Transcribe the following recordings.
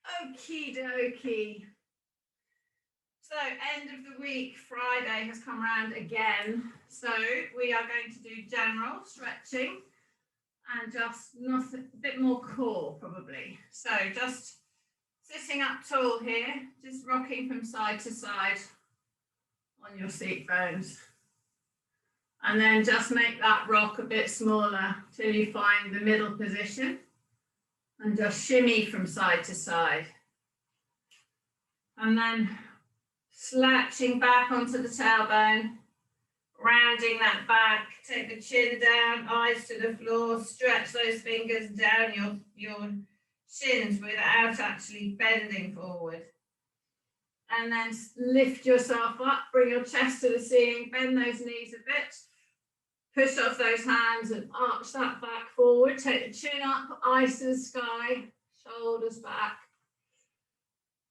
Okie dokie. So end of the week, Friday has come around again. So we are going to do general stretching and just nothing, a bit more core probably. So just sitting up tall here, just rocking from side to side on your seat bones. And then just make that rock a bit smaller till you find the middle position and just shimmy from side to side. And then slouching back onto the tailbone, rounding that back, take the chin down, eyes to the floor, stretch those fingers down your shins without actually bending forward. And then lift yourself up, bring your chest to the ceiling, bend those knees a bit, push off those hands and arch that back forward, take the chin up, eyes to the sky, shoulders back.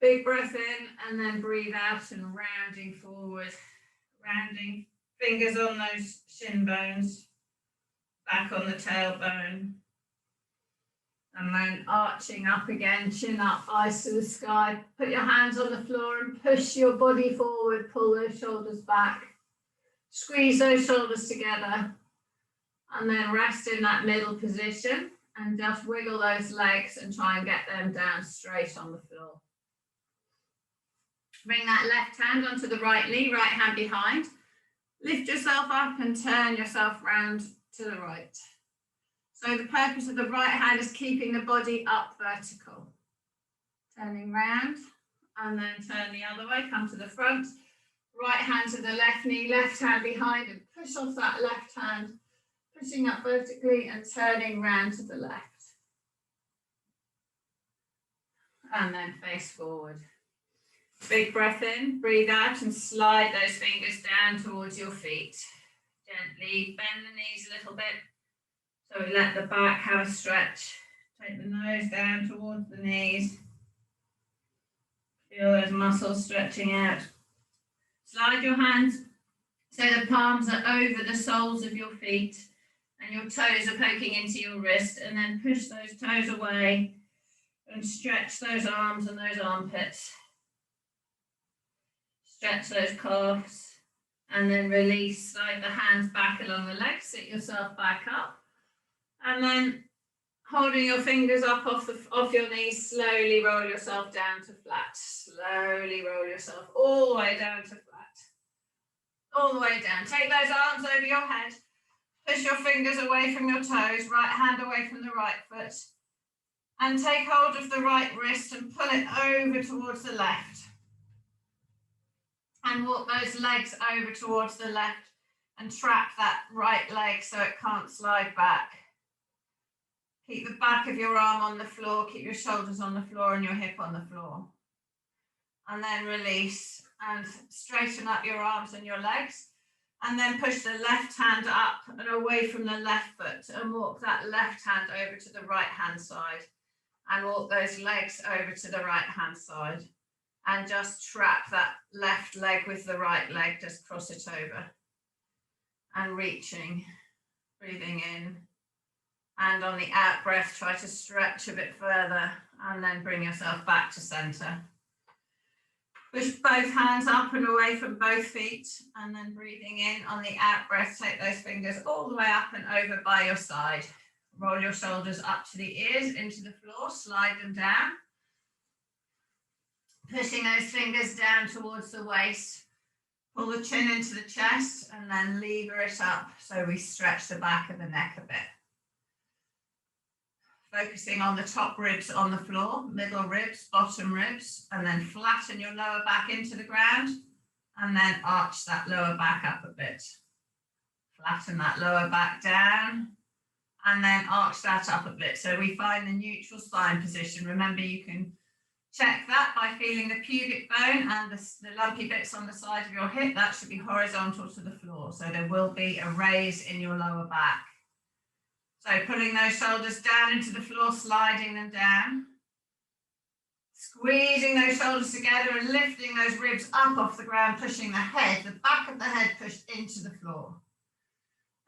Big breath in and then breathe out and rounding forward, rounding fingers on those shin bones, back on the tailbone. And then arching up again, chin up, eyes to the sky. Put your hands on the floor and push your body forward, pull those shoulders back. Squeeze those shoulders together and then rest in that middle position and just wiggle those legs and try and get them down straight on the floor. Bring that left hand onto the right knee, right hand behind. Lift yourself up and turn yourself round to the right. So the purpose of the right hand is keeping the body up vertical. Turning round and then turn the other way, come to the front. Right hand to the left knee, left hand behind and push off that left hand, pushing up vertically and turning round to the left. And then face forward. Big breath in, breathe out and slide those fingers down towards your feet. Gently bend the knees a little bit so we let the back have a stretch. Take the nose down towards the knees. Feel those muscles stretching out. Slide your hands so the palms are over the soles of your feet and your toes are poking into your wrist, and then push those toes away and stretch those arms and those armpits. Stretch those calves and then release, slide the hands back along the legs, sit yourself back up and then holding your fingers up off your knees, slowly roll yourself down to flat. Slowly roll yourself all the way down to flat. All the way down. Take those arms over your head, push your fingers away from your toes, right hand away from the right foot and take hold of the right wrist and pull it over towards the left. And walk those legs over towards the left and trap that right leg so it can't slide back. Keep the back of your arm on the floor, keep your shoulders on the floor and your hip on the floor. And then release and straighten up your arms and your legs. And then push the left hand up and away from the left foot and walk that left hand over to the right hand side. And walk those legs over to the right hand side. And just trap that left leg with the right leg, just cross it over. And reaching, breathing in. And on the out breath, try to stretch a bit further and then bring yourself back to center. Push both hands up and away from both feet and then breathing in on the out breath, take those fingers all the way up and over by your side. Roll your shoulders up to the ears, into the floor, slide them down. Pushing those fingers down towards the waist, pull the chin into the chest and then lever it up so we stretch the back of the neck a bit. Focusing on the top ribs on the floor, middle ribs, bottom ribs, and then flatten your lower back into the ground and then arch that lower back up a bit. Flatten that lower back down and then arch that up a bit. So we find the neutral spine position. Remember, you can check that by feeling the pubic bone and the lumpy bits on the side of your hip. That should be horizontal to the floor. So there will be a raise in your lower back. So pulling those shoulders down into the floor, sliding them down. Squeezing those shoulders together and lifting those ribs up off the ground, pushing the head, the back of the head pushed into the floor.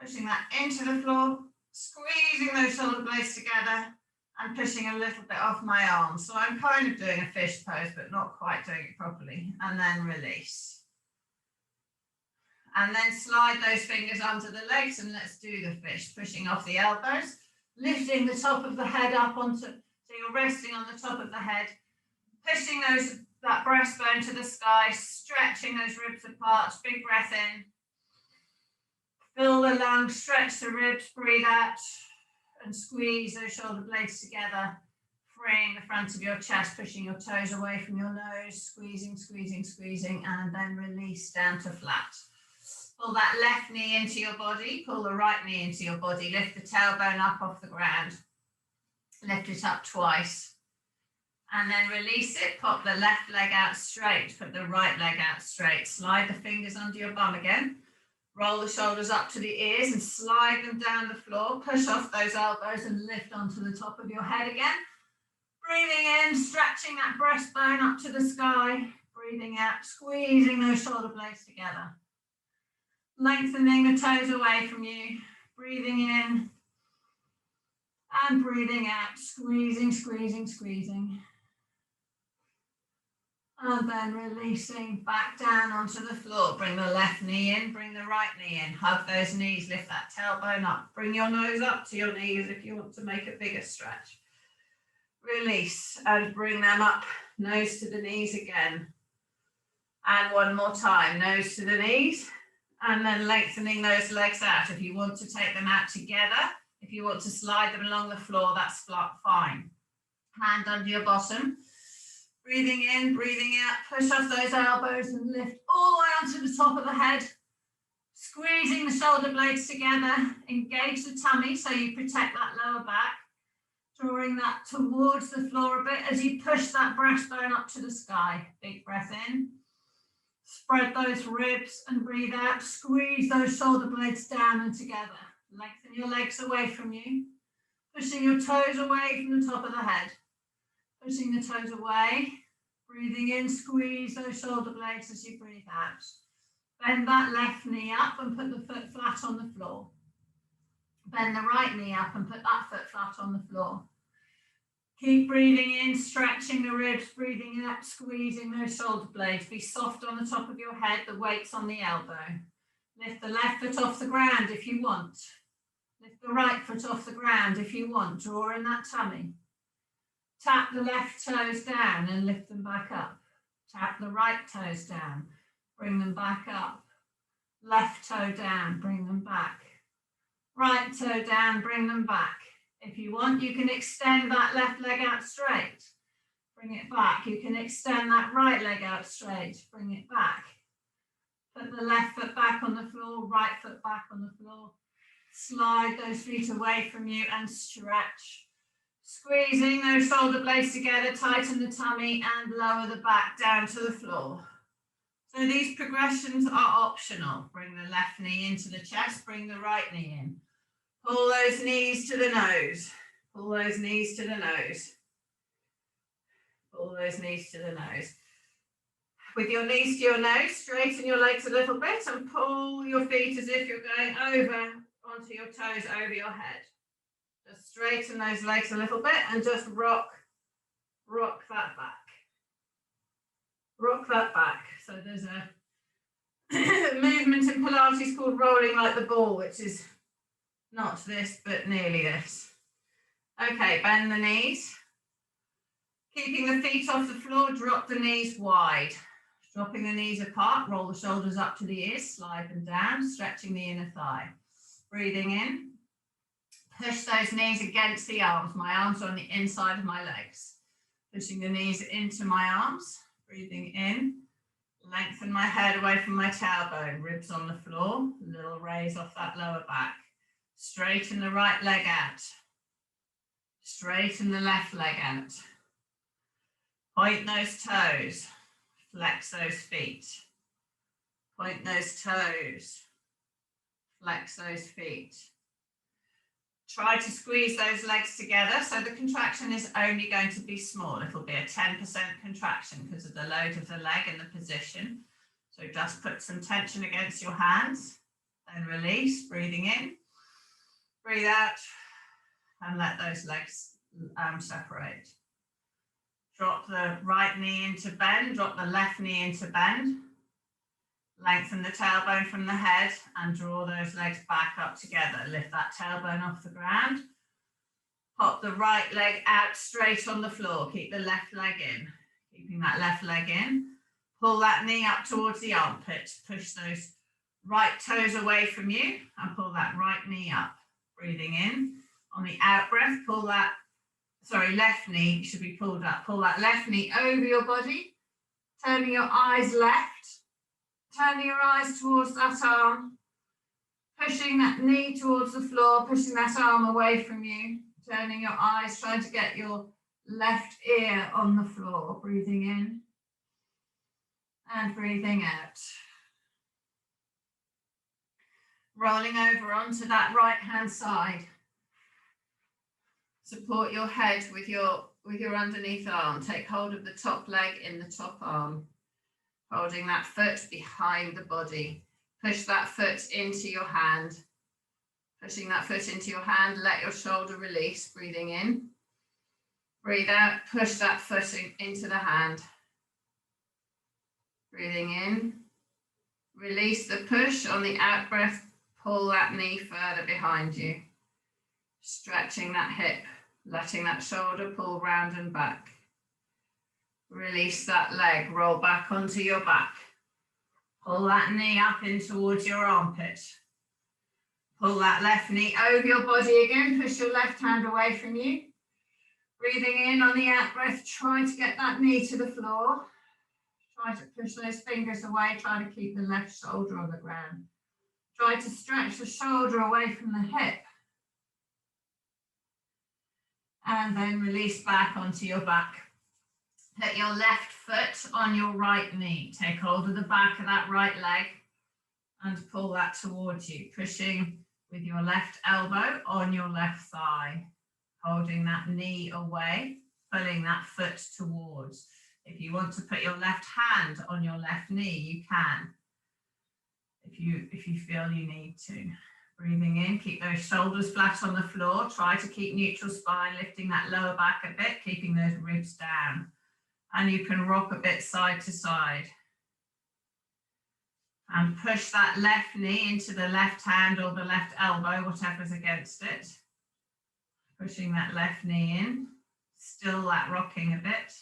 Pushing that into the floor, squeezing those shoulder blades together and pushing a little bit off my arms. So I'm kind of doing a fish pose, but not quite doing it properly. And then release. And then slide those fingers onto the legs and let's do the fish, pushing off the elbows, lifting the top of the head up onto, so you're resting on the top of the head, pushing that breastbone to the sky, stretching those ribs apart, big breath in. Fill the lungs, stretch the ribs, breathe out, and squeeze those shoulder blades together, freeing the front of your chest, pushing your toes away from your nose, squeezing, squeezing, squeezing, and then release down to flat. Pull that left knee into your body, pull the right knee into your body, lift the tailbone up off the ground, lift it up twice, and then release it, pop the left leg out straight, put the right leg out straight, slide the fingers under your bum again, roll the shoulders up to the ears and slide them down the floor, push off those elbows and lift onto the top of your head again. Breathing in, stretching that breastbone up to the sky, breathing out, squeezing those shoulder blades together. Lengthening the toes away from you, breathing in and breathing out, squeezing, squeezing, squeezing. And then releasing back down onto the floor. Bring the left knee in, bring the right knee in. Hug those knees, lift that tailbone up. Bring your nose up to your knees if you want to make a bigger stretch. Release and bring them up, nose to the knees again. And one more time, nose to the knees. And then lengthening those legs out. If you want to take them out together, if you want to slide them along the floor, that's fine. Hand under your bottom. Breathing in, breathing out, push off those elbows and lift all the way onto the top of the head. Squeezing the shoulder blades together, engage the tummy so you protect that lower back. Drawing that towards the floor a bit as you push that breastbone up to the sky. Big breath in. Spread those ribs and breathe out. Squeeze those shoulder blades down and together. Lengthen your legs away from you. Pushing your toes away from the top of the head. Pushing the toes away. Breathing in, squeeze those shoulder blades as you breathe out. Bend that left knee up and put the foot flat on the floor. Bend the right knee up and put that foot flat on the floor. Keep breathing in, stretching the ribs, breathing out, squeezing those shoulder blades. Be soft on the top of your head, the weight's on the elbow. Lift the left foot off the ground if you want. Lift the right foot off the ground if you want. Draw in that tummy. Tap the left toes down and lift them back up. Tap the right toes down, bring them back up. Left toe down, bring them back. Right toe down, bring them back. If you want, you can extend that left leg out straight. Bring it back. You can extend that right leg out straight. Bring it back. Put the left foot back on the floor, right foot back on the floor. Slide those feet away from you and stretch. Squeezing those shoulder blades together, tighten the tummy and lower the back down to the floor. So these progressions are optional. Bring the left knee into the chest, bring the right knee in. Pull those knees to the nose. Pull those knees to the nose. Pull those knees to the nose. With your knees to your nose, straighten your legs a little bit and pull your feet as if you're going over onto your toes over your head. Just straighten those legs a little bit and just rock that back. Rock that back. So there's a movement in Pilates called rolling like the ball, which is not this, but nearly this. Okay, bend the knees. Keeping the feet off the floor, drop the knees wide. Dropping the knees apart, roll the shoulders up to the ears, slide them down, stretching the inner thigh. Breathing in. Push those knees against the arms. My arms are on the inside of my legs. Pushing the knees into my arms. Breathing in. Lengthen my head away from my tailbone. Ribs on the floor. A little raise off that lower back. Straighten the right leg out. Straighten the left leg out. Point those toes. Flex those feet. Point those toes. Flex those feet. Try to squeeze those legs together. So the contraction is only going to be small. It'll be a 10% contraction because of the load of the leg and the position. So just put some tension against your hands. Then release, breathing in. Breathe out and let those legs separate. Drop the right knee into bend, drop the left knee into bend. Lengthen the tailbone from the head and draw those legs back up together. Lift that tailbone off the ground. Pop the right leg out straight on the floor. Keep the left leg in. Keeping that left leg in. Pull that knee up towards the armpit. Push those right toes away from you and pull that right knee up. Breathing in. On the out breath, pull that, left knee should be pulled up. Pull that left knee over your body. Turning your eyes left. Turning your eyes towards that arm, pushing that knee towards the floor, pushing that arm away from you, turning your eyes, trying to get your left ear on the floor, breathing in and breathing out. Rolling over onto that right hand side. Support your head with your underneath arm. Take hold of the top leg in the top arm. Holding that foot behind the body. Push that foot into your hand. Pushing that foot into your hand, let your shoulder release, breathing in. Breathe out, push that foot into the hand. Breathing in. Release the push on the out breath, pull that knee further behind you. Stretching that hip, letting that shoulder pull round and back. Release that leg, roll back onto your back. Pull that knee up in towards your armpit. Pull that left knee over your body again. Push your left hand away from you. Breathing in on the out breath, try to get that knee to the floor. Try to push those fingers away. Try to keep the left shoulder on the ground. Try to stretch the shoulder away from the hip. And then release back onto your back. Put your left foot on your right knee. Take hold of the back of that right leg and pull that towards you, pushing with your left elbow on your left thigh, holding that knee away, pulling that foot towards. If you want to put your left hand on your left knee, you can, if you feel you need to. Breathing in, keep those shoulders flat on the floor. Try to keep neutral spine, lifting that lower back a bit, keeping those ribs down. And you can rock a bit side to side. And push that left knee into the left hand or the left elbow, whatever's against it. Pushing that left knee in, still that rocking a bit.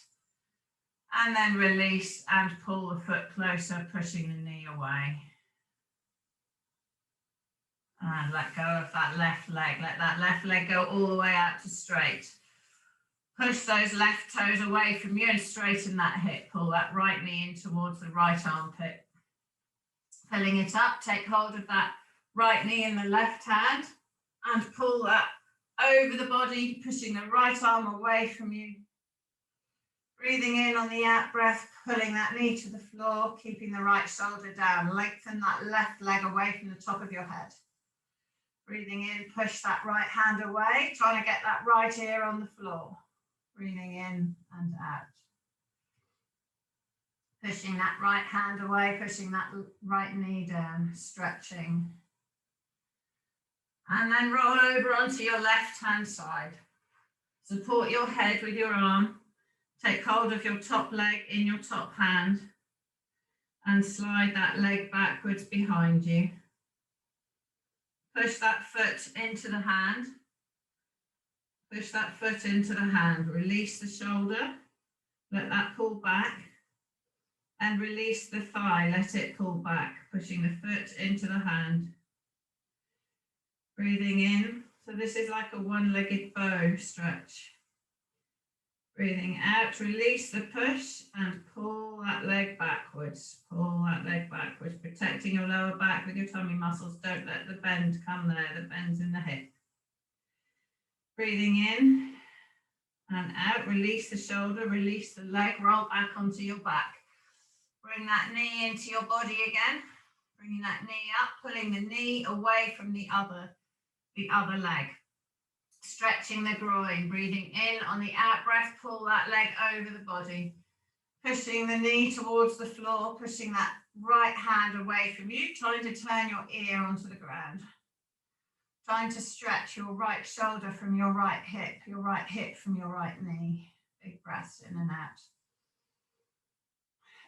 And then release and pull the foot closer, pushing the knee away. And let go of that left leg. Let that left leg go all the way out to straight. Push those left toes away from you and straighten that hip. Pull that right knee in towards the right armpit. Pulling it up, take hold of that right knee in the left hand and pull that over the body, pushing the right arm away from you. Breathing in on the out breath, pulling that knee to the floor, keeping the right shoulder down. Lengthen that left leg away from the top of your head. Breathing in, push that right hand away, trying to get that right ear on the floor. Breathing in and out. Pushing that right hand away, pushing that right knee down, stretching. And then roll over onto your left hand side. Support your head with your arm. Take hold of your top leg in your top hand and slide that leg backwards behind you. Push that foot into the hand. Push that foot into the hand. Release the shoulder. Let that pull back. And release the thigh. Let it pull back. Pushing the foot into the hand. Breathing in. So this is like a one-legged bow stretch. Breathing out. Release the push and pull that leg backwards. Pull that leg backwards. Protecting your lower back with your tummy muscles. Don't let the bend come there. The bend's in the hip. Breathing in and out, release the shoulder, release the leg, roll back onto your back. Bring that knee into your body again, bringing that knee up, pulling the knee away from the other leg. Stretching the groin, breathing in on the out breath, pull that leg over the body. Pushing the knee towards the floor, pushing that right hand away from you, trying to turn your ear onto the ground. Trying to stretch your right shoulder from your right hip from your right knee. Big breaths in and out.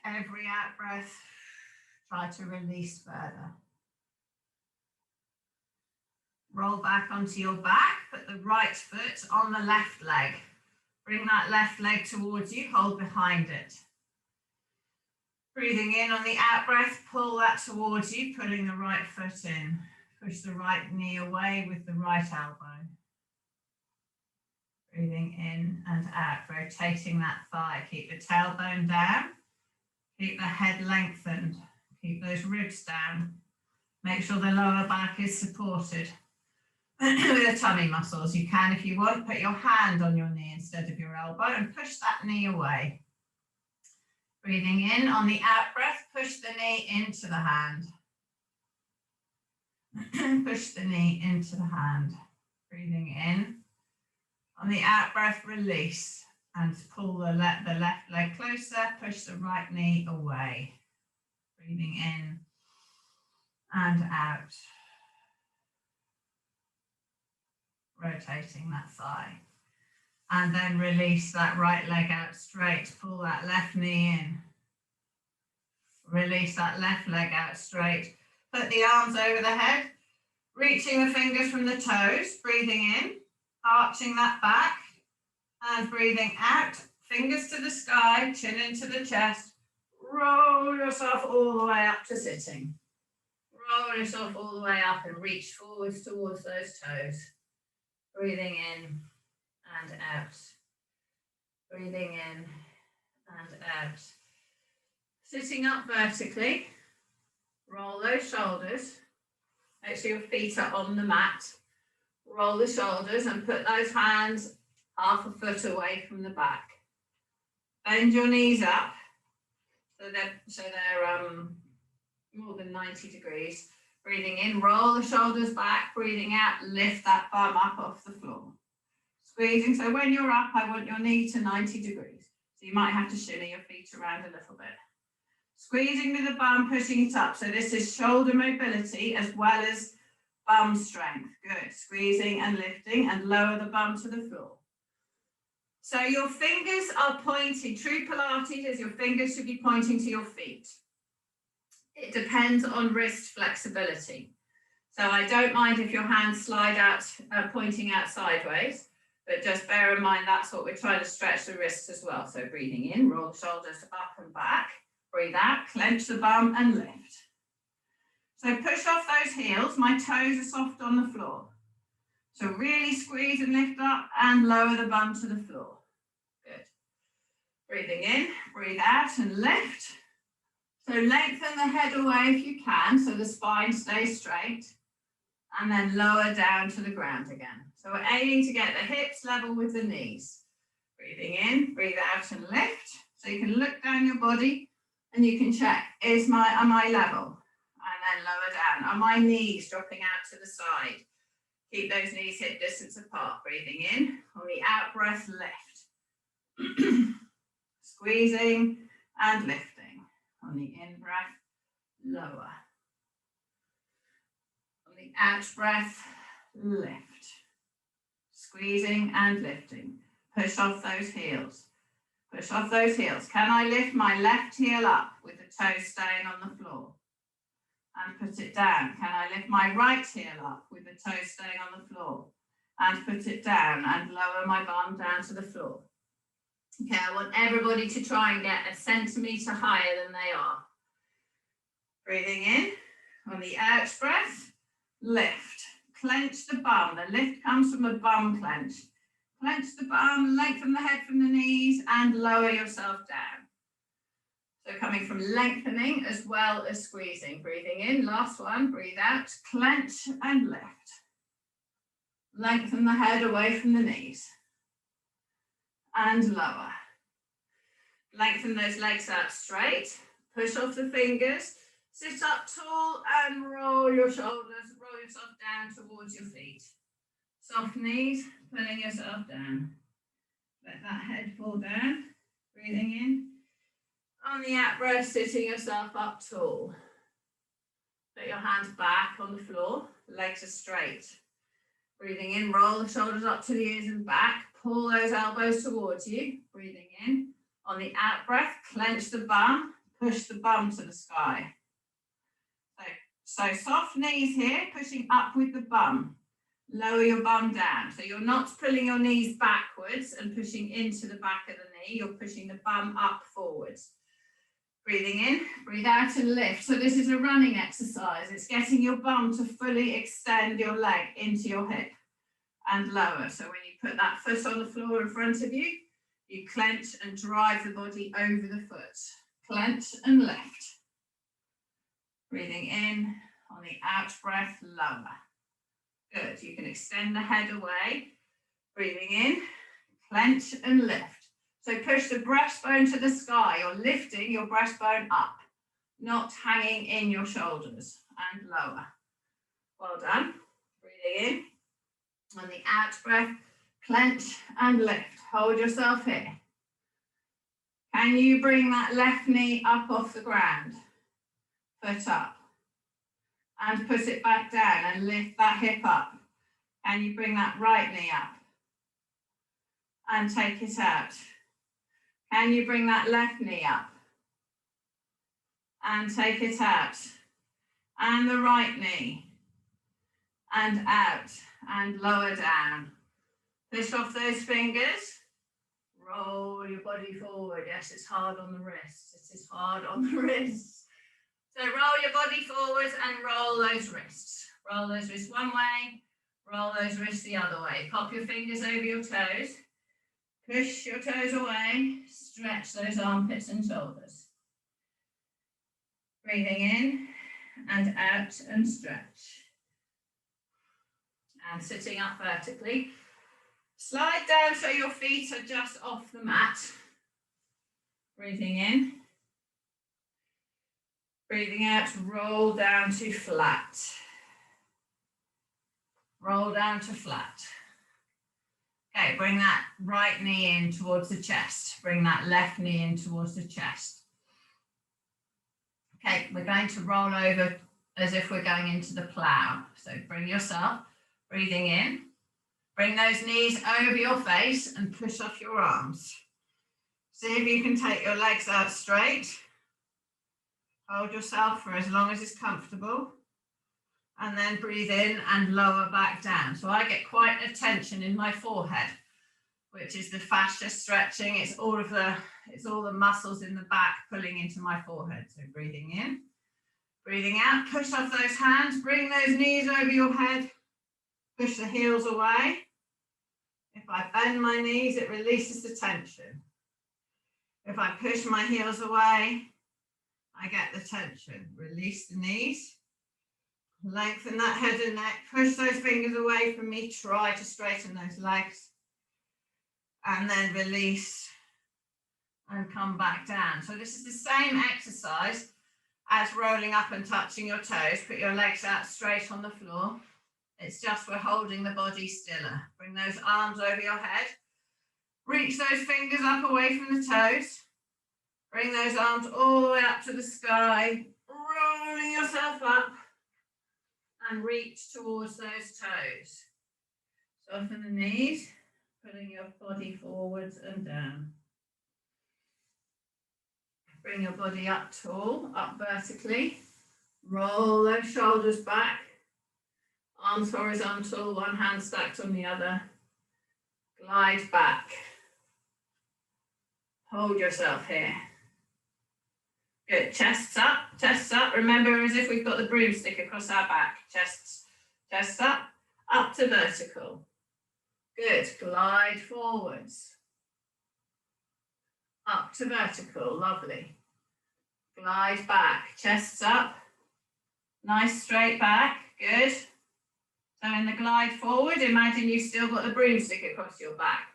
Every out breath, try to release further. Roll back onto your back, put the right foot on the left leg. Bring that left leg towards you, hold behind it. Breathing in on the out breath, pull that towards you, pulling the right foot in. Push the right knee away with the right elbow. Breathing in and out, rotating that thigh. Keep the tailbone down. Keep the head lengthened. Keep those ribs down. Make sure the lower back is supported with the tummy muscles. You can, if you want, put your hand on your knee instead of your elbow and push that knee away. Breathing in on the out breath, push the knee into the hand. Push the knee into the hand. Breathing in. On the out breath, release and pull the left leg closer, push the right knee away. Breathing in and out. Rotating that thigh. And then release that right leg out straight, pull that left knee in. Release that left leg out straight. Put the arms over the head, reaching the fingers from the toes, breathing in, arching that back, and breathing out, fingers to the sky, chin into the chest. Roll yourself all the way up to sitting. Roll yourself all the way up and reach forwards towards those toes. Breathing in and out. Breathing in and out. Sitting up vertically, roll those shoulders. Make sure your feet are on the mat. Roll the shoulders and put those hands half a foot away from the back. Bend your knees up so they're more than 90 degrees. Breathing in, roll the shoulders back. Breathing out, lift that bum up off the floor. Squeezing, so when you're up, I want your knee to 90 degrees. So you might have to shimmy your feet around a little bit. Squeezing with the bum, pushing it up. So this is shoulder mobility as well as bum strength. Good. Squeezing and lifting and lower the bum to the floor. So your fingers are pointing. True Pilates is your fingers should be pointing to your feet. It depends on wrist flexibility. So I don't mind if your hands slide out, pointing out sideways, but just bear in mind that's what we're trying to stretch the wrists as well. So breathing in, roll the shoulders up and back. Breathe out, clench the bum and lift. So push off those heels. My toes are soft on the floor. So really squeeze and lift up and lower the bum to the floor. Good. Breathing in, breathe out and lift. So lengthen the head away if you can, so the spine stays straight. And then lower down to the ground again. So we're aiming to get the hips level with the knees. Breathing in, breathe out and lift. So you can look down your body and you can check, am I level? And then lower down. Are my knees dropping out to the side? Keep those knees hip distance apart. Breathing in, on the out breath, lift. Squeezing and lifting. On the in breath, lower. On the out breath, lift. Squeezing and lifting. Push off those heels. Push off those heels. Can I lift my left heel up with the toes staying on the floor? And put it down. Can I lift my right heel up with the toes staying on the floor? And put it down and lower my bum down to the floor. Okay, I want everybody to try and get a centimetre higher than they are. Breathing in, on the out breath, lift. Clench the bum. The lift comes from a bum clench. Clench the bum, lengthen the head from the knees and lower yourself down. So coming from lengthening as well as squeezing. Breathing in, last one, breathe out, clench and lift. Lengthen the head away from the knees. And lower. Lengthen those legs out straight. Push off the fingers. Sit up tall and roll your shoulders. Roll yourself down towards your feet. Soft knees, pulling yourself down. Let that head fall down. Breathing in. On the out breath, sitting yourself up tall. Put your hands back on the floor. Legs are straight. Breathing in, roll the shoulders up to the ears and back. Pull those elbows towards you. Breathing in. On the out breath, clench the bum, push the bum to the sky. So soft knees here, pushing up with the bum. Lower your bum down. So you're not pulling your knees backwards and pushing into the back of the knee. You're pushing the bum up forwards. Breathing in, breathe out and lift. So this is a running exercise. It's getting your bum to fully extend your leg into your hip and lower. So when you put that foot on the floor in front of you, you clench and drive the body over the foot. Clench and lift. Breathing in, on the out breath, lower. Good, you can extend the head away. Breathing in, clench and lift. So push the breastbone to the sky. You're lifting your breastbone up, not hanging in your shoulders, and lower. Well done. Breathing in, on the out breath, clench and lift. Hold yourself here. Can you bring that left knee up off the ground? Foot up. And put it back down and lift that hip up. Can you bring that right knee up? And take it out. Can you bring that left knee up? And take it out. And the right knee. And out. And lower down. Push off those fingers. Roll your body forward. Yes, it's hard on the wrists. It is hard on the wrists. So roll your body forward and roll those wrists. Roll those wrists one way, roll those wrists the other way. Pop your fingers over your toes. Push your toes away. Stretch those armpits and shoulders. Breathing in and out and stretch. And sitting up vertically. Slide down so your feet are just off the mat. Breathing in. Breathing out, roll down to flat. Roll down to flat. Okay, bring that right knee in towards the chest. Bring that left knee in towards the chest. Okay, we're going to roll over as if we're going into the plow. So bring yourself, breathing in. Bring those knees over your face and push off your arms. See if you can take your legs out straight. Hold yourself for as long as it's comfortable. And then breathe in and lower back down. So I get quite a tension in my forehead, which is the fascia stretching. It's all the muscles in the back pulling into my forehead. So breathing in, breathing out, push off those hands, bring those knees over your head, push the heels away. If I bend my knees, it releases the tension. If I push my heels away, I get the tension. Release the knees. Lengthen that head and neck. Push those fingers away from me. Try to straighten those legs. And then release and come back down. So this is the same exercise as rolling up and touching your toes. Put your legs out straight on the floor. It's just we're holding the body stiller. Bring those arms over your head. Reach those fingers up away from the toes. Bring those arms all the way up to the sky, rolling yourself up and reach towards those toes. Soften the knees, pulling your body forwards and down. Bring your body up tall, up vertically. Roll those shoulders back, arms horizontal, one hand stacked on the other. Glide back. Hold yourself here. Good, chests up. Remember, as if we've got the broomstick across our back. Chests up to vertical. Good, glide forwards. Up to vertical, lovely. Glide back, chests up. Nice straight back, good. So in the glide forward, imagine you've still got the broomstick across your back.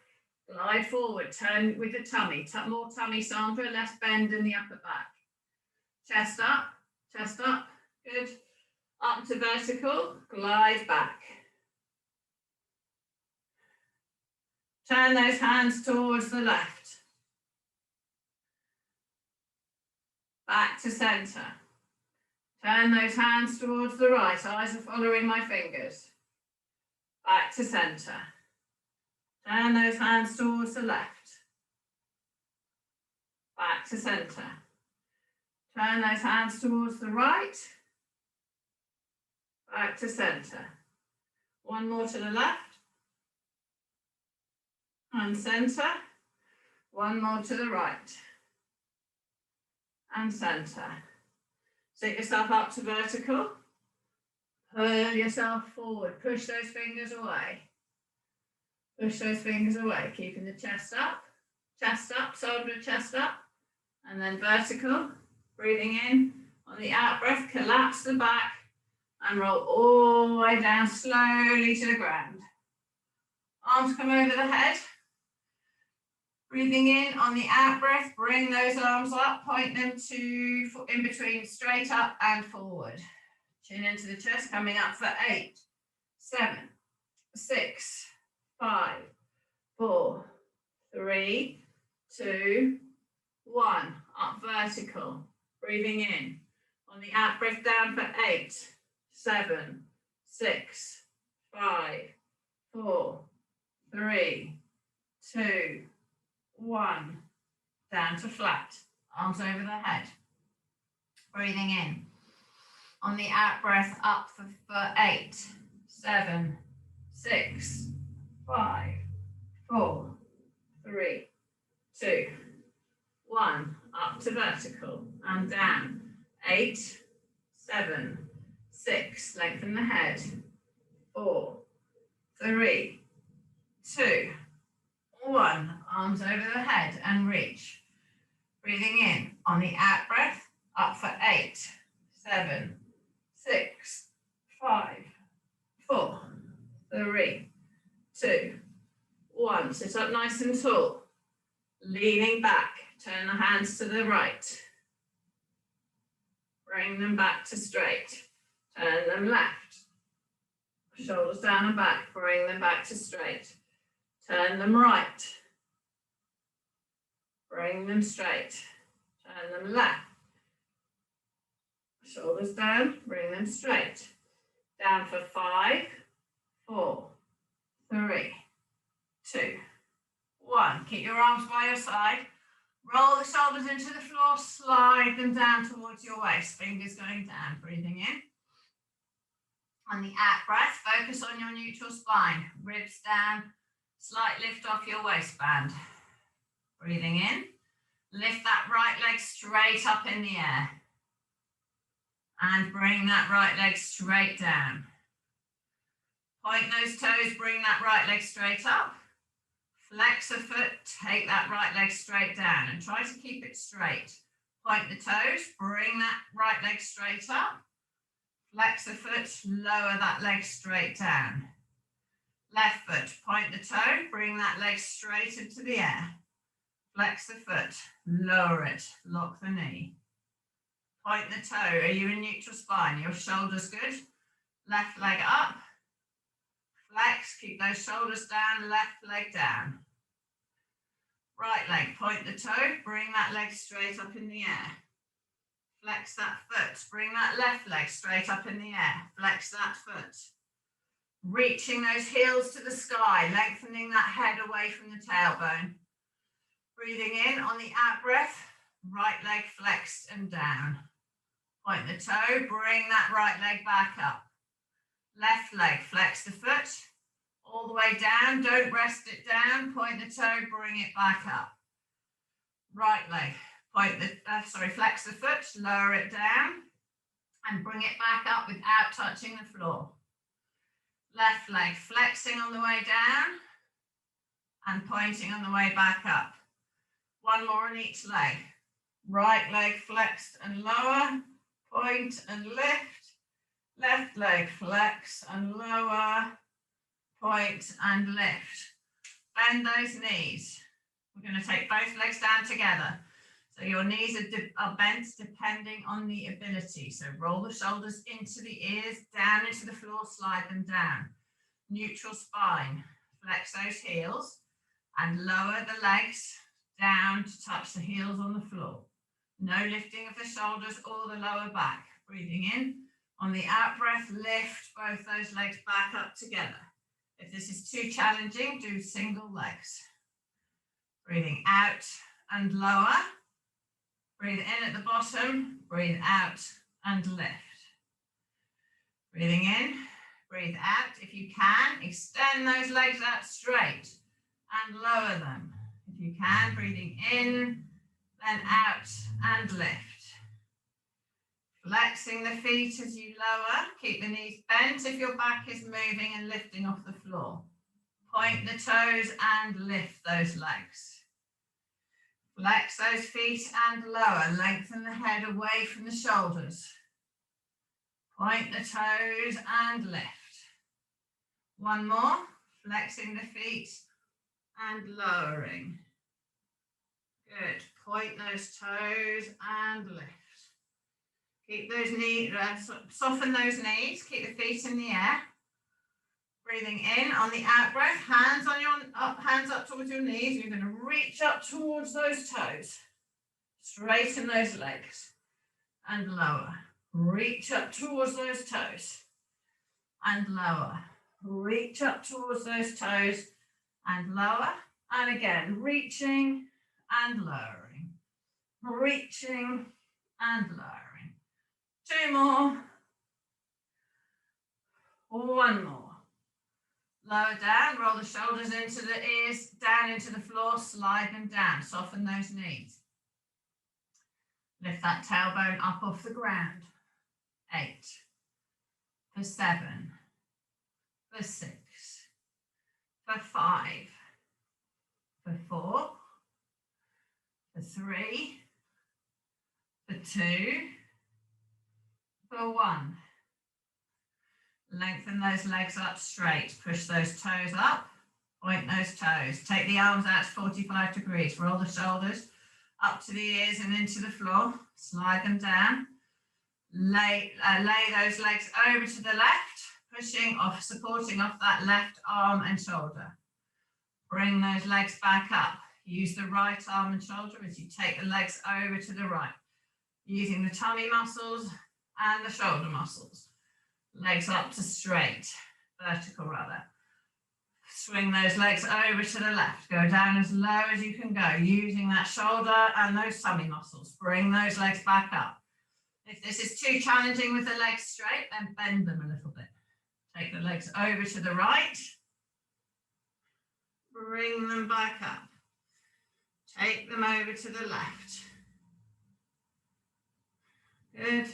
Glide forward, turn with the tummy. More tummy Sandra, less bend in the upper back. Chest up, good. Up to vertical, glide back. Turn those hands towards the left. Back to center. Turn those hands towards the right, eyes are following my fingers. back to center. Turn those hands towards the left. Back to center. Turn those hands towards the right. Back to center. One more to the left. And center. One more to the right. And center. Sit yourself up to vertical. Pull yourself forward. Push those fingers away. Push those fingers away. Keeping the chest up, shoulder to chest up. And then vertical. Breathing in. On the out breath, collapse the back and roll all the way down slowly to the ground. Arms come over the head. Breathing in on the out breath, bring those arms up, point them to in between, straight up and forward. Chin into the chest, coming up for 8, 7, 6, 5, 4, 3, 2, 1. Up vertical. Breathing in. On the out breath, down for 8, 7, 6, 5, 4, 3, 2, 1. Down to flat. Arms over the head. Breathing in. On the out breath, up for 8, 7, 6, 5, 4, 3, 2, 1. Up to vertical and down. 8, 7, 6. Lengthen the head. 4, 3, 2, 1. Arms over the head and reach. Breathing in. On the out breath, up for 8, 7, 6, 5, 4, 3, 2, 1. Sit up nice and tall. Leaning back. Turn the hands to the right. Bring them back to straight. Turn them left. Shoulders down and back. Bring them back to straight. Turn them right. Bring them straight. Turn them left. Shoulders down. Bring them straight. Down for 5, 4, 3, 2, 1. Keep your arms by your side. Roll the shoulders into the floor. Slide them down towards your waist. Fingers going down. Breathing in. On the out breath, focus on your neutral spine. Ribs down. Slight lift off your waistband. Breathing in. Lift that right leg straight up in the air. And bring that right leg straight down. Point those toes, bring that right leg straight up. Flex a foot, take that right leg straight down and try to keep it straight. Point the toes, bring that right leg straight up. Flex the foot, lower that leg straight down. Left foot, point the toe, bring that leg straight into the air. Flex the foot, lower it, lock the knee. Point the toe, are you in neutral spine? Your shoulders good? Left leg up. Flex, keep those shoulders down, left leg down. Right leg, point the toe, bring that leg straight up in the air. Flex that foot, bring that left leg straight up in the air. Flex that foot. Reaching those heels to the sky, lengthening that head away from the tailbone. Breathing in on the out breath, right leg flexed and down. Point the toe, bring that right leg back up. Left leg, flex the foot, all the way down, don't rest it down, point the toe, bring it back up. Right leg, flex the foot, lower it down, and bring it back up without touching the floor. Left leg, flexing on the way down, and pointing on the way back up. One more on each leg. Right leg flexed and lower, point and lift. Left leg, flex and lower, point and lift. Bend those knees. We're going to take both legs down together. So your knees are bent depending on the ability. So roll the shoulders into the ears, down into the floor, slide them down. Neutral spine. Flex those heels and lower the legs down to touch the heels on the floor. No lifting of the shoulders or the lower back. Breathing in. On the out breath, lift both those legs back up together. If this is too challenging, do single legs. Breathing out and lower. Breathe in at the bottom, breathe out and lift. Breathing in, breathe out. If you can, extend those legs out straight and lower them. If you can, breathing in, then out and lift. Flexing the feet as you lower. Keep the knees bent if your back is moving and lifting off the floor. Point the toes and lift those legs. Flex those feet and lower. Lengthen the head away from the shoulders. Point the toes and lift. One more. Flexing the feet and lowering. Good. Point those toes and lift. Keep those knees, soften those knees. Keep the feet in the air. Breathing in on the out breath, hands up towards your knees. You're going to reach up towards those toes. Straighten those legs and lower. Reach up towards those toes and lower. Reach up towards those toes and lower. And again, reaching and lowering. Reaching and lowering. Two more. One more. Lower down, roll the shoulders into the ears, down into the floor, slide them down, soften those knees. Lift that tailbone up off the ground. 8, for 7, for 6, for 5, for 4, for 3, for 2, for 1. Lengthen those legs up straight. Push those toes up. Point those toes. Take the arms out to 45 degrees. Roll the shoulders up to the ears and into the floor. Slide them down. Lay those legs over to the left, pushing off, supporting off that left arm and shoulder. Bring those legs back up. Use the right arm and shoulder as you take the legs over to the right, using the tummy muscles and the shoulder muscles. Legs up to straight, vertical rather. Swing those legs over to the left. Go down as low as you can go, using that shoulder and those tummy muscles. Bring those legs back up. If this is too challenging with the legs straight, then bend them a little bit. Take the legs over to the right. Bring them back up. Take them over to the left. Good.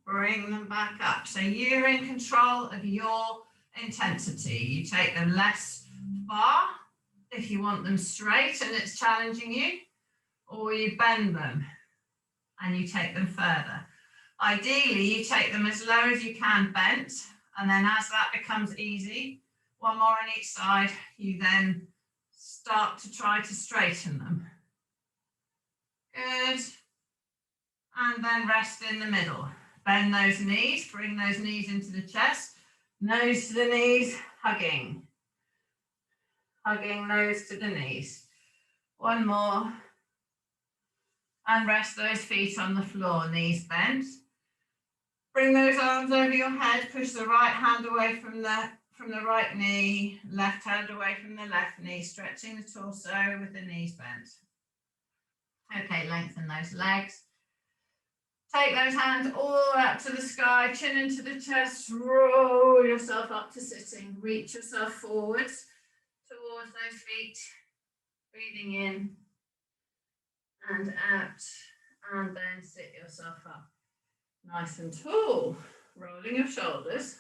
Bring them back up. So you're in control of your intensity. You take them less far if you want them straight and it's challenging you, or you bend them and you take them further. Ideally, you take them as low as you can bent, and then as that becomes easy, one more on each side, you then start to try to straighten them. Good. And then rest in the middle. Bend those knees, bring those knees into the chest, nose to the knees, hugging. Hugging nose to the knees. One more. And rest those feet on the floor, knees bent. Bring those arms over your head, push the right hand away from the right knee, left hand away from the left knee, stretching the torso with the knees bent. Okay, lengthen those legs. Take those hands all up to the sky, chin into the chest, roll yourself up to sitting. Reach yourself forwards towards those feet, breathing in and out, and then sit yourself up. Nice and tall, rolling your shoulders.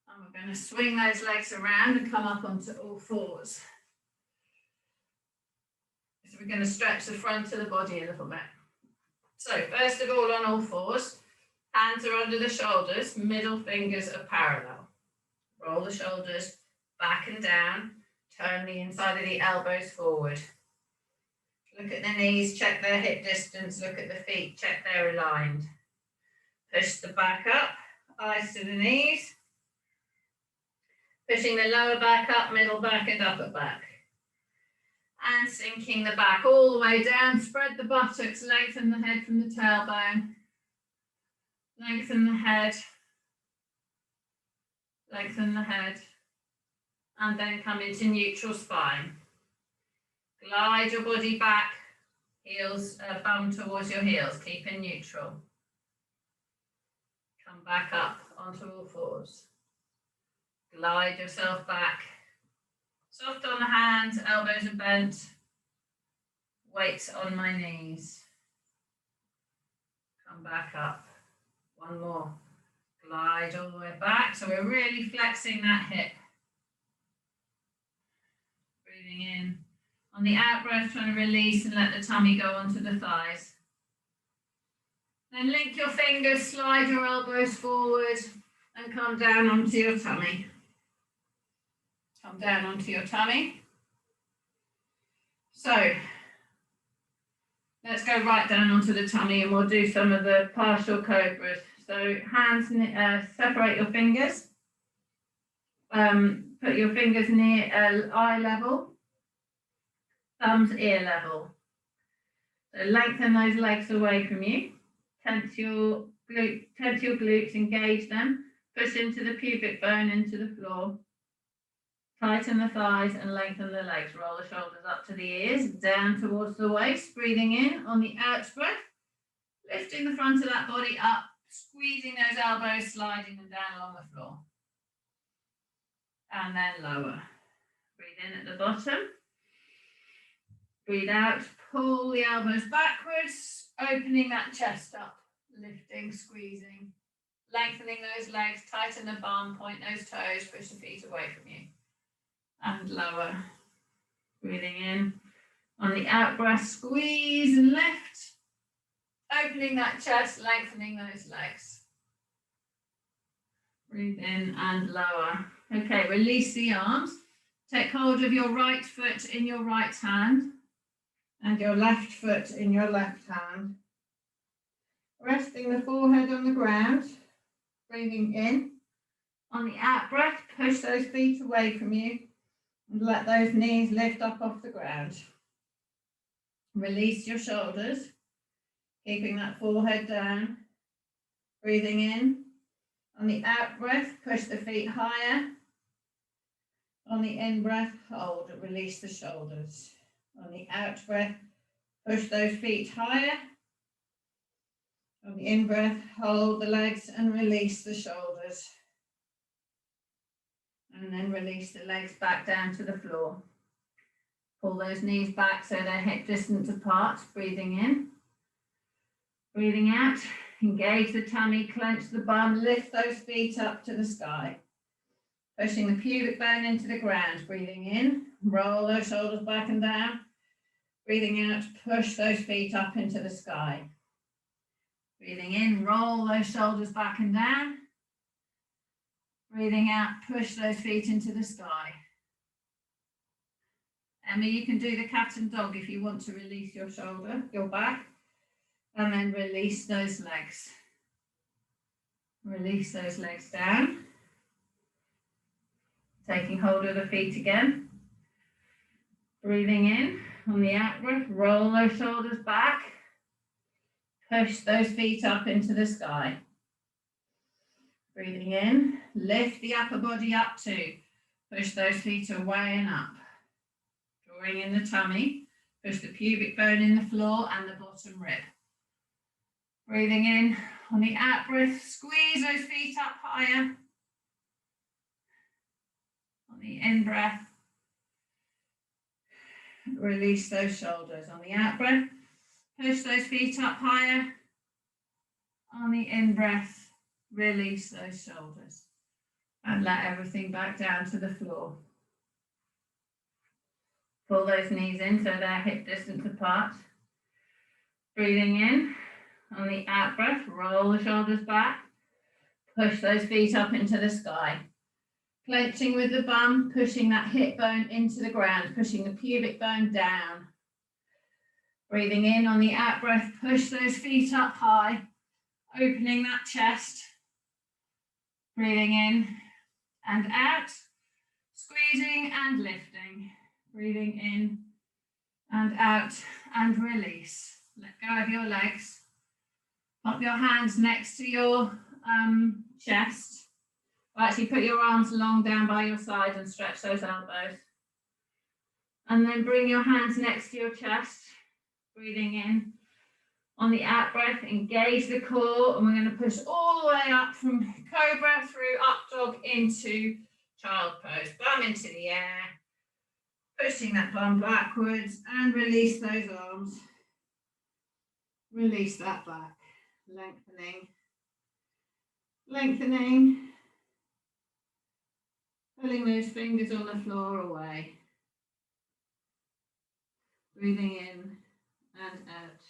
And we're going to swing those legs around and come up onto all fours. So we're going to stretch the front of the body a little bit. So first of all, on all fours, hands are under the shoulders, middle fingers are parallel. Roll the shoulders back and down, turn the inside of the elbows forward. Look at the knees, check their hip distance, look at the feet, check they're aligned. Push the back up, eyes to the knees. Pushing the lower back up, middle back and upper back. And sinking the back all the way down, spread the buttocks, lengthen the head from the tailbone. Lengthen the head. Lengthen the head. and then come into neutral spine. Glide your body back, heels, bum towards your heels, keep in neutral. Come back up onto all fours. Glide yourself back. Soft on the hands, elbows are bent. Weights on my knees. Come back up. One more. Glide all the way back. So we're really flexing that hip. Breathing in. On the out breath, trying to release and let the tummy go onto the thighs. Then link your fingers, slide your elbows forward and come down onto your tummy. Come down onto your tummy. So let's go right down onto the tummy and we'll do some of the partial cobras. So hands, separate your fingers. Put your fingers near eye level, thumbs ear level. So lengthen those legs away from you. Tense your glutes, engage them. Push into the pubic bone, into the floor. Tighten the thighs and lengthen the legs. Roll the shoulders up to the ears, down towards the waist. Breathing in on the out breath. Lifting the front of that body up, squeezing those elbows, sliding them down along the floor. And then lower. Breathe in at the bottom. Breathe out, pull the elbows backwards, opening that chest up, lifting, squeezing, lengthening those legs, tighten the bum, point those toes, push the feet away from you. And lower. Breathing in. On the out breath, squeeze and lift, opening that chest, lengthening those legs. Breathe in and lower. Okay, release the arms. Take hold of your right foot in your right hand and your left foot in your left hand. Resting the forehead on the ground. Breathing in. On the out breath, push those feet away from you and let those knees lift up off the ground. Release your shoulders, keeping that forehead down. Breathing in. On the out breath, push the feet higher. On the in breath, hold and release the shoulders. On the out breath, push those feet higher. On the in breath, hold the legs and release the shoulders. And then release the legs back down to the floor. Pull those knees back so they're hip distance apart. Breathing in. Breathing out. Engage the tummy, clench the bum, lift those feet up to the sky. Pushing the pubic bone into the ground. Breathing in. Roll those shoulders back and down. Breathing out. Push those feet up into the sky. Breathing in. Roll those shoulders back and down. Breathing out. Push those feet into the sky. Emma, you can do the cat and dog if you want to release your shoulder, your back, and then release those legs. Release those legs down. Taking hold of the feet again. Breathing in. On the out breath, roll those shoulders back. Push those feet up into the sky. Breathing in. Lift the upper body up too. Push those feet away and up. Drawing in the tummy. Push the pubic bone in the floor and the bottom rib. Breathing in. On the out breath, squeeze those feet up higher. On the in breath, release those shoulders. On the out breath, push those feet up higher. On the in breath, release those shoulders. And let everything back down to the floor. Pull those knees in so they're hip distance apart. Breathing in. On the out breath, roll the shoulders back. Push those feet up into the sky. Clenching with the bum, pushing that hip bone into the ground, pushing the pubic bone down. Breathing in on the out breath, push those feet up high, opening that chest. Breathing in and out, squeezing and lifting. Breathing in and out and release. Let go of your legs. Pop your hands next to your chest. Well, actually put your arms long down by your side and stretch those elbows. And then bring your hands next to your chest, breathing in. On the out breath, engage the core, and we're going to push all the way up from cobra through up dog into child pose. Bum into the air, pushing that bum backwards, and release those arms. Release that back, lengthening, lengthening, pulling those fingers on the floor away. Breathing in and out.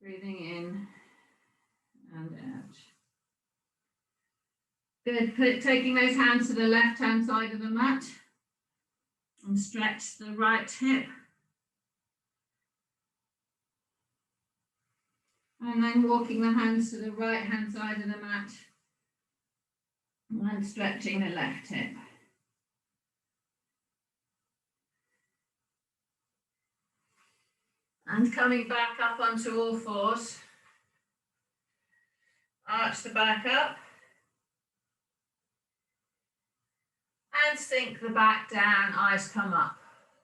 Breathing in and out. Good. Taking those hands to the left-hand side of the mat and stretch the right hip. And then walking the hands to the right-hand side of the mat and stretching the left hip. And coming back up onto all fours. Arch the back up. And sink the back down, eyes come up.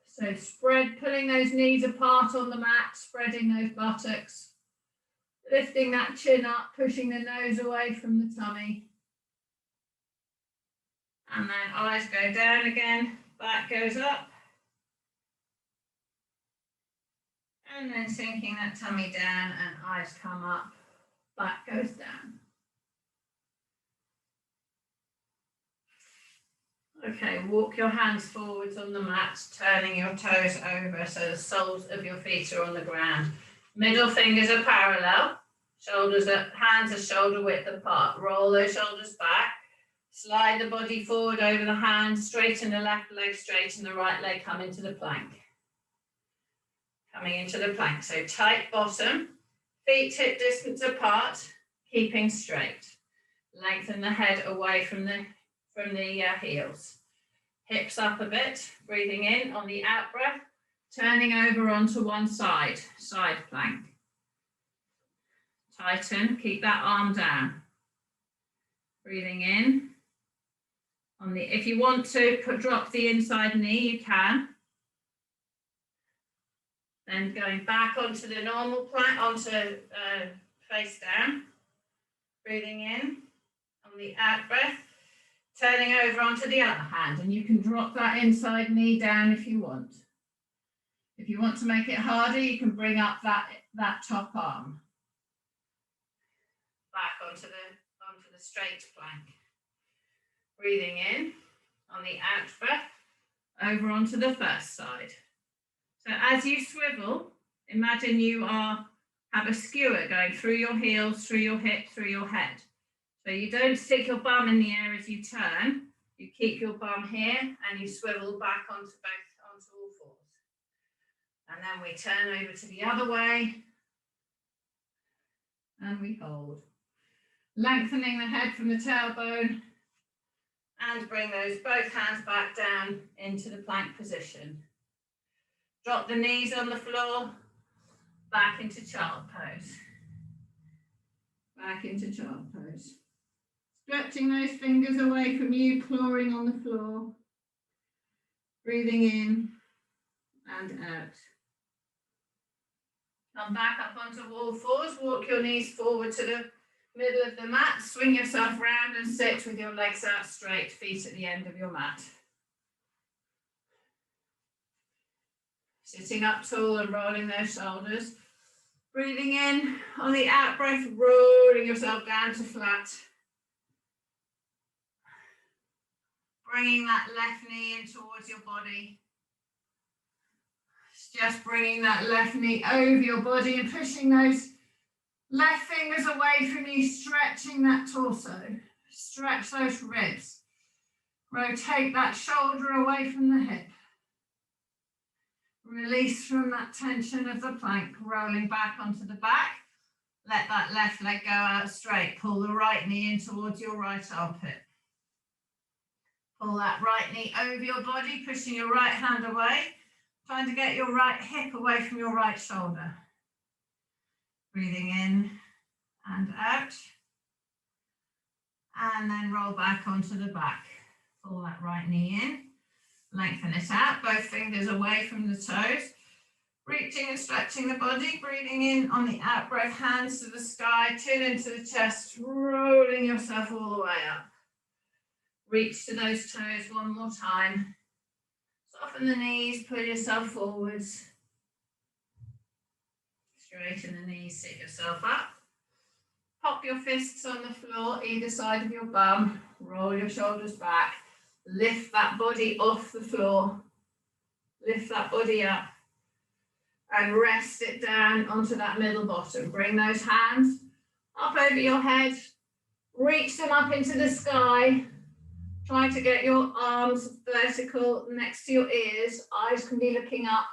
So spread, pulling those knees apart on the mat, spreading those buttocks. Lifting that chin up, pushing the nose away from the tummy. And then eyes go down again, back goes up. And then sinking that tummy down and eyes come up, back goes down. Okay, walk your hands forwards on the mat, turning your toes over so the soles of your feet are on the ground. Middle fingers are parallel, hands are shoulder width apart. Roll those shoulders back, slide the body forward over the hands, straighten the left leg, straighten the right leg, come into the plank. Coming into the plank, so tight bottom, feet hip distance apart, keeping straight. Lengthen the head away from the heels. Hips up a bit, breathing in on the out breath, turning over onto one side, side plank. Tighten, keep that arm down. Breathing in. If you want to drop the inside knee, you can. Then going back onto the normal plank, onto face down. Breathing in on the out breath, turning over onto the other hand, and you can drop that inside knee down if you want. If you want to make it harder, you can bring up that top arm. Back onto the straight plank. Breathing in on the out breath, over onto the first side. So as you swivel, imagine you have a skewer going through your heels, through your hip, through your head. So you don't stick your bum in the air as you turn, you keep your bum here and you swivel back onto all fours. And then we turn over to the other way and we hold. Lengthening the head from the tailbone and bring both hands back down into the plank position. Drop the knees on the floor, back into child pose. Back into child pose. Stretching those fingers away from you, clawing on the floor. Breathing in and out. Come back up onto all fours, walk your knees forward to the middle of the mat, swing yourself round and sit with your legs out straight, feet at the end of your mat. Sitting up tall and rolling those shoulders. Breathing in on the out breath, rolling yourself down to flat. Bringing that left knee in towards your body. Just bringing that left knee over your body and pushing those left fingers away from you, stretching that torso. Stretch those ribs. Rotate that shoulder away from the hip. Release from that tension of the plank, rolling back onto the back. Let that left leg go out straight. Pull the right knee in towards your right armpit. Pull that right knee over your body, pushing your right hand away. Trying to get your right hip away from your right shoulder. Breathing in and out. And then roll back onto the back. Pull that right knee in. Lengthen it out, both fingers away from the toes. Reaching and stretching the body, breathing in on the out breath, hands to the sky, chin into the chest, rolling yourself all the way up. Reach to those toes one more time. Soften the knees, pull yourself forwards. Straighten the knees, sit yourself up. Pop your fists on the floor, either side of your bum. Roll your shoulders back. Lift that body off the floor. Lift that body up. And rest it down onto that middle bottom. Bring those hands up over your head. Reach them up into the sky. Try to get your arms vertical next to your ears. Eyes can be looking up.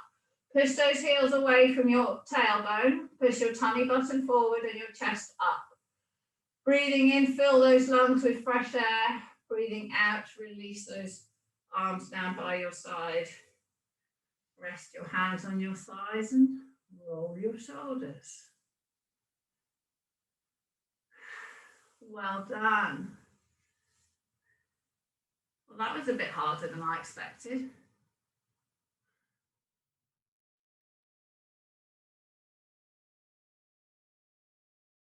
Push those heels away from your tailbone. Push your tummy button forward and your chest up. Breathing in, fill those lungs with fresh air. Breathing out, release those arms down by your side. Rest your hands on your thighs and roll your shoulders. Well done. Well, that was a bit harder than I expected.